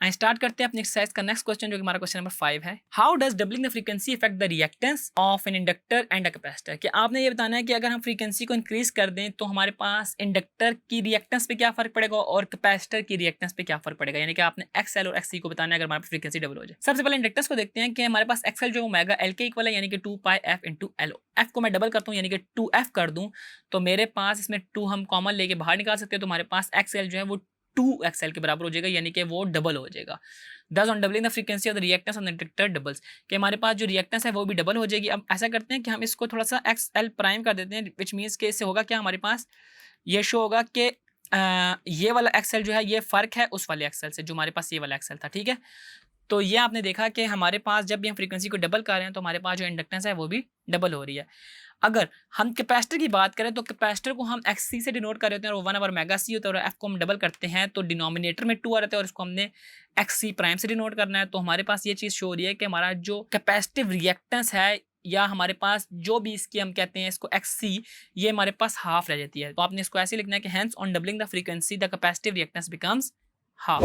Start करते हैं अपनी एक्सरसाइज का नेक्स्ट क्वेश्चन, जो कि हमारा क्वेश्चन नंबर 5 है। How does doubling the frequency effect the reactance of an inductor and a capacitor. कि आपने ये बताना है कि अगर हम फ्रीक्वेंसी को इंक्रीज कर दें तो हमारे पास इंडक्टर की रिएक्टेंस पे क्या फर्क पड़ेगा और कैपेसिटर की रिएक्टेंस पे क्या फर्क पड़ेगा। यानी कि आपने एक्सएल और एक्ससी को बताना है अगर हमारे पास फ्रीक्वेंसी डबल हो जाए। सबसे पहले इंडक्टर्स को देखते हैं कि हमारे पास एक्सएल जो ओमेगा एल के इक्वल है, यानी कि 2 पाई एफ इंटू एल। एफ को मैं डबल करता हूँ यानी कि 2f कर दूं तो मेरे पास इसमें 2 हम कॉमन लेके बाहर निकाल सकते हैं, तो हमारे पास एक्सएल जो है वो 2xl के बराबर हो जाएगा, यानी कि वो डबल हो जाएगा। दस on doubling the frequency of the reactance on the inductor doubles, कि हमारे पास जो रिएक्टेंस है वो भी डबल हो जाएगी। अब ऐसा करते हैं कि हम इसको थोड़ा सा एक्सएल प्राइम कर देते हैं, विच मीन्स कि इससे होगा क्या, हमारे पास ये शो होगा कि ये वाला एक्सएल जो है ये फर्क है उस वाले एक्सएल से जो हमारे पास ये वाला एक्सएल था। ठीक है, तो ये आपने देखा कि हमारे पास जब भी हम फ्रीक्वेंसी को डबल कर रहे हैं तो हमारे पास जो इंडक्टेंस है वो भी डबल हो रही है। अगर हम कैपेसिटर की बात करें तो कैपेसिटर को हम XC से डिनोट कर रहे हैं और 1/मेगा-C होता है, और F को हम डबल करते हैं तो डिनोमिनेटर में 2 आ रहा है और इसको हमने XC प्राइम से डिनोट करना है। तो हमारे पास ये चीज़ शो हो रही है कि हमारा जो कैपेसिटिव रिएक्टेंस है या हमारे पास जो भी इसकी हम कहते हैं इसको XC, ये हमारे पास हाफ रह जाती है। तो आपने इसको ऐसे लिखना है कि hence on doubling the frequency the capacitive reactance becomes half.